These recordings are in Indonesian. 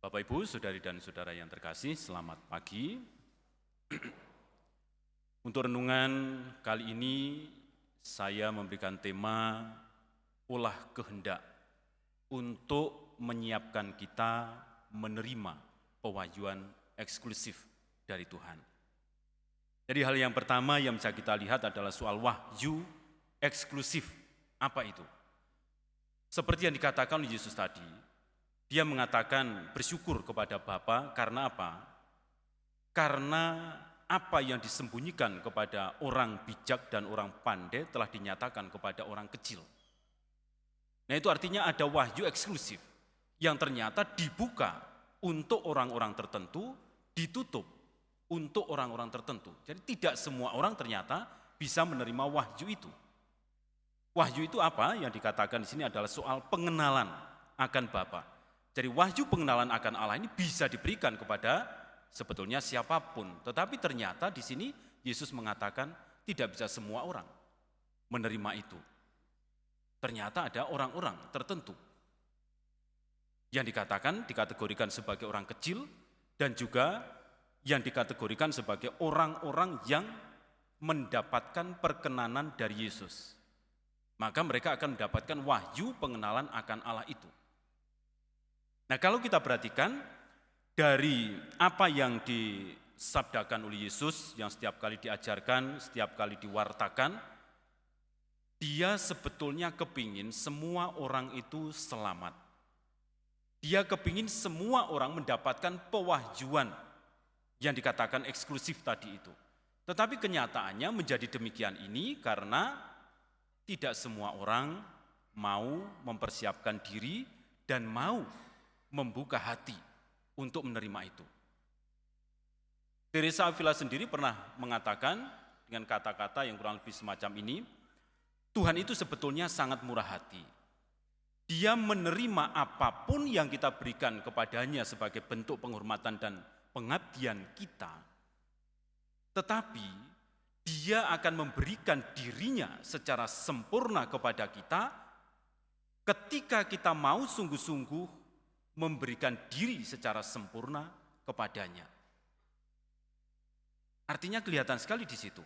Bapak Ibu, saudari dan saudara yang terkasih, selamat pagi. Untuk renungan kali ini saya memberikan tema olah kehendak untuk menyiapkan kita menerima pewahyuan eksklusif dari Tuhan. Jadi hal yang pertama yang bisa kita lihat adalah soal wahyu eksklusif. Apa itu? Seperti yang dikatakan oleh Yesus tadi, dia mengatakan bersyukur kepada Bapa karena apa? Karena apa yang disembunyikan kepada orang bijak dan orang pandai telah dinyatakan kepada orang kecil. Nah, itu artinya ada wahyu eksklusif yang ternyata dibuka untuk orang-orang tertentu, ditutup untuk orang-orang tertentu. Jadi tidak semua orang ternyata bisa menerima wahyu itu. Wahyu itu apa? Yang dikatakan di sini adalah soal pengenalan akan Bapa. Jadi wahyu pengenalan akan Allah ini bisa diberikan kepada sebetulnya siapapun. Tetapi ternyata di sini Yesus mengatakan tidak bisa semua orang menerima itu. Ternyata ada orang-orang tertentu yang dikategorikan sebagai orang kecil dan juga yang dikategorikan sebagai orang-orang yang mendapatkan perkenanan dari Yesus. Maka mereka akan mendapatkan wahyu pengenalan akan Allah itu. Nah, kalau kita perhatikan dari apa yang disabdakan oleh Yesus, yang setiap kali diajarkan, setiap kali diwartakan, dia sebetulnya kepingin semua orang itu selamat. Dia kepingin semua orang mendapatkan pewahyuan yang dikatakan eksklusif tadi itu. Tetapi kenyataannya menjadi demikian ini karena tidak semua orang mau mempersiapkan diri dan mau membuka hati untuk menerima itu. Teresa Avila sendiri pernah mengatakan dengan kata-kata yang kurang lebih semacam ini, Tuhan itu sebetulnya sangat murah hati. Dia menerima apapun yang kita berikan kepadanya sebagai bentuk penghormatan dan pengabdian kita. Tetapi dia akan memberikan dirinya secara sempurna kepada kita ketika kita mau sungguh-sungguh memberikan diri secara sempurna kepadanya. Artinya kelihatan sekali di situ.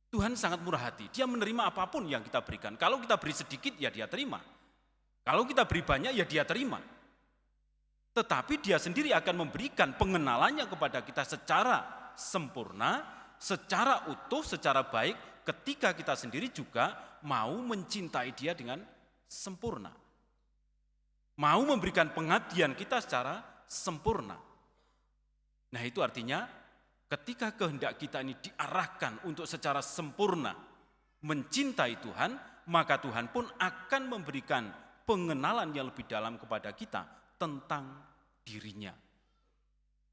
Tuhan sangat murah hati, dia menerima apapun yang kita berikan. Kalau kita beri sedikit, ya dia terima. Kalau kita beri banyak, ya dia terima. Tetapi dia sendiri akan memberikan pengenalannya kepada kita secara sempurna, secara utuh, secara baik, ketika kita sendiri juga mau mencintai dia dengan sempurna. Mau memberikan pengabdian kita secara sempurna. Nah, itu artinya ketika kehendak kita ini diarahkan untuk secara sempurna mencintai Tuhan, maka Tuhan pun akan memberikan pengenalan yang lebih dalam kepada kita tentang dirinya.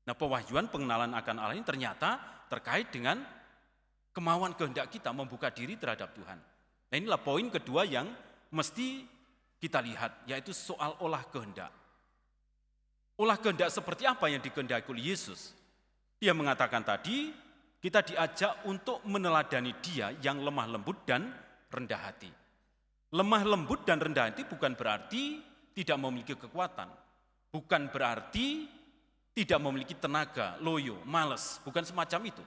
Nah, pewahyuan pengenalan akan Allah ini ternyata terkait dengan kemauan kehendak kita membuka diri terhadap Tuhan. Nah, inilah poin kedua yang mesti kita lihat, yaitu soal olah kehendak. Olah kehendak seperti apa yang dikehendaki oleh Yesus? Dia mengatakan tadi, kita diajak untuk meneladani dia yang lemah lembut dan rendah hati. Lemah lembut dan rendah hati bukan berarti tidak memiliki kekuatan. Bukan berarti tidak memiliki tenaga, loyo, malas. Bukan semacam itu.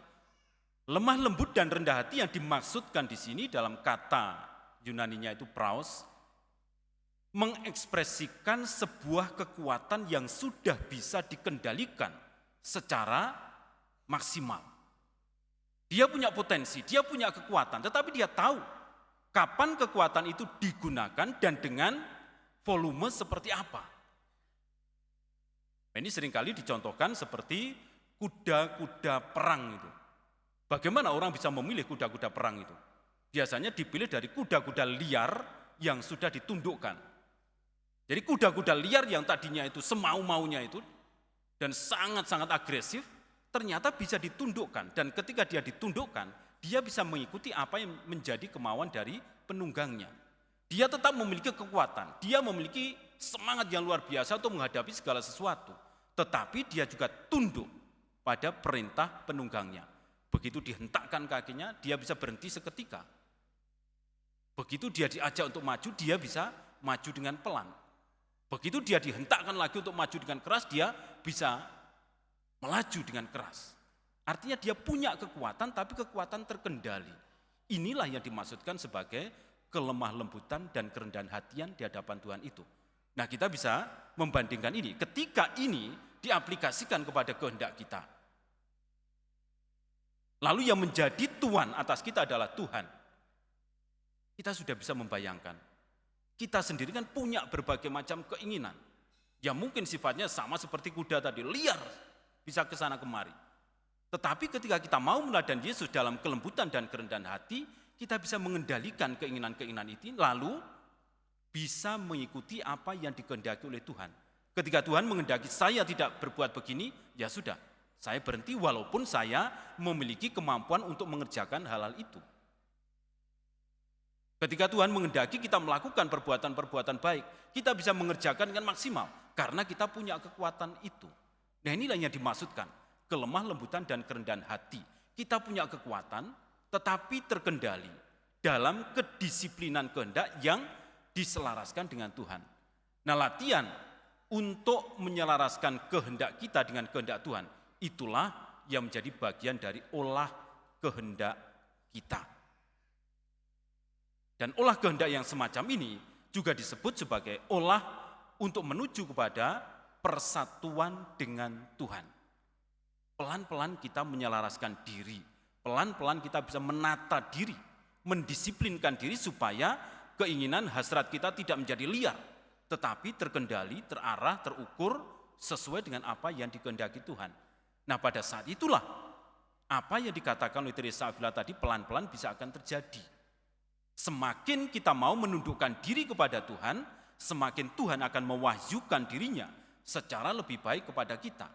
Lemah lembut dan rendah hati yang dimaksudkan di sini dalam kata Yunaninya itu praos, mengekspresikan sebuah kekuatan yang sudah bisa dikendalikan secara maksimal. Dia punya potensi, dia punya kekuatan, tetapi dia tahu kapan kekuatan itu digunakan dan dengan volume seperti apa. Ini seringkali dicontohkan seperti kuda-kuda perang itu. Bagaimana orang bisa memilih kuda-kuda perang itu? Biasanya dipilih dari kuda-kuda liar yang sudah ditundukkan. Jadi kuda-kuda liar yang tadinya itu semau-maunya itu dan sangat-sangat agresif, ternyata bisa ditundukkan. Dan ketika dia ditundukkan, dia bisa mengikuti apa yang menjadi kemauan dari penunggangnya. Dia tetap memiliki kekuatan, dia memiliki semangat yang luar biasa untuk menghadapi segala sesuatu. Tetapi dia juga tunduk pada perintah penunggangnya. Begitu dihentakkan kakinya, dia bisa berhenti seketika. Begitu dia diajak untuk maju, dia bisa maju dengan pelan. Begitu dia dihentakkan lagi untuk maju dengan keras, dia bisa melaju dengan keras. Artinya dia punya kekuatan, tapi kekuatan terkendali. Inilah yang dimaksudkan sebagai kelemah lembutan dan kerendahan hatian di hadapan Tuhan itu. Nah, kita bisa membandingkan ini. Ketika ini diaplikasikan kepada kehendak kita, lalu yang menjadi Tuhan atas kita adalah Tuhan. Kita sudah bisa membayangkan. Kita sendiri kan punya berbagai macam keinginan. Yang mungkin sifatnya sama seperti kuda tadi, liar, bisa ke sana kemari. Tetapi ketika kita mau meneladani Yesus dalam kelembutan dan kerendahan hati, kita bisa mengendalikan keinginan-keinginan itu, lalu bisa mengikuti apa yang dikehendaki oleh Tuhan. Ketika Tuhan menghendaki saya tidak berbuat begini, ya sudah, saya berhenti walaupun saya memiliki kemampuan untuk mengerjakan hal-hal itu. Ketika Tuhan menghendaki kita melakukan perbuatan-perbuatan baik, kita bisa mengerjakan dengan maksimal karena kita punya kekuatan itu. Nah, inilah yang dimaksudkan kelemah lembutan dan kerendahan hati. Kita punya kekuatan tetapi terkendali dalam kedisiplinan kehendak yang diselaraskan dengan Tuhan. Nah, latihan untuk menyelaraskan kehendak kita dengan kehendak Tuhan, itulah yang menjadi bagian dari olah kehendak kita. Dan olah kehendak yang semacam ini juga disebut sebagai olah untuk menuju kepada persatuan dengan Tuhan. Pelan-pelan kita menyelaraskan diri, pelan-pelan kita bisa menata diri, mendisiplinkan diri supaya keinginan hasrat kita tidak menjadi liar, tetapi terkendali, terarah, terukur sesuai dengan apa yang dikehendaki Tuhan. Nah, pada saat itulah apa yang dikatakan oleh Teresa Avila tadi pelan-pelan bisa akan terjadi. Semakin kita mau menundukkan diri kepada Tuhan, semakin Tuhan akan mewahyukan dirinya secara lebih baik kepada kita.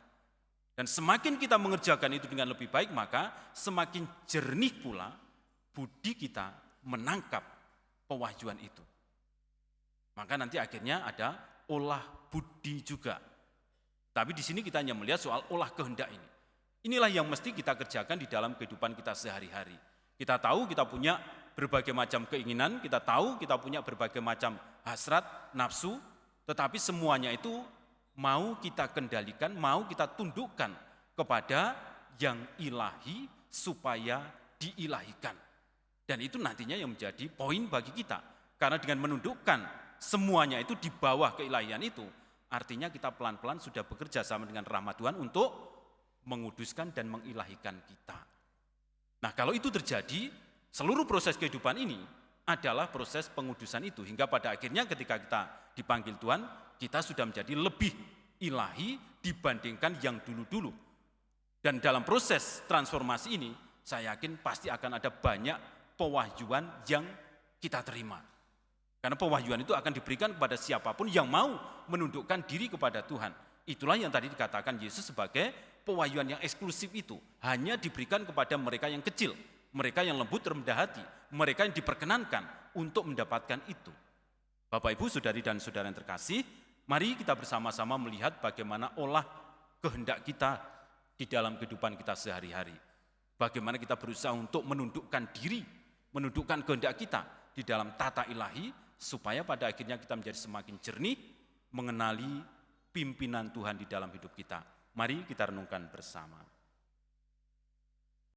Dan semakin kita mengerjakan itu dengan lebih baik, maka semakin jernih pula budi kita menangkap pewahyuan itu. Maka nanti akhirnya ada olah budi juga. Tapi di sini kita hanya melihat soal olah kehendak ini. Inilah yang mesti kita kerjakan di dalam kehidupan kita sehari-hari. Kita tahu kita punya berbagai macam keinginan, kita tahu kita punya berbagai macam hasrat, nafsu, tetapi semuanya itu mau kita kendalikan, mau kita tundukkan kepada yang ilahi supaya diilahikan. Dan itu nantinya yang menjadi poin bagi kita. Karena dengan menundukkan semuanya itu di bawah keilahian itu, artinya kita pelan-pelan sudah bekerja sama dengan rahmat Tuhan untuk menguduskan dan mengilahikan kita. Nah, kalau itu terjadi, seluruh proses kehidupan ini adalah proses pengudusan itu. Hingga pada akhirnya ketika kita dipanggil Tuhan, kita sudah menjadi lebih ilahi dibandingkan yang dulu-dulu. Dan dalam proses transformasi ini, saya yakin pasti akan ada banyak pewahyuan yang kita terima. Karena pewahyuan itu akan diberikan kepada siapapun yang mau menundukkan diri kepada Tuhan. Itulah yang tadi dikatakan Yesus sebagai pewahyuan yang eksklusif itu. Hanya diberikan kepada mereka yang kecil, mereka yang lembut rendah hati, mereka yang diperkenankan untuk mendapatkan itu. Bapak, Ibu, saudari dan saudara yang terkasih, mari kita bersama-sama melihat bagaimana olah kehendak kita di dalam kehidupan kita sehari-hari. Bagaimana kita berusaha untuk menundukkan diri, menundukkan kehendak kita di dalam tata ilahi, supaya pada akhirnya kita menjadi semakin jernih mengenali pimpinan Tuhan di dalam hidup kita. Mari kita renungkan bersama.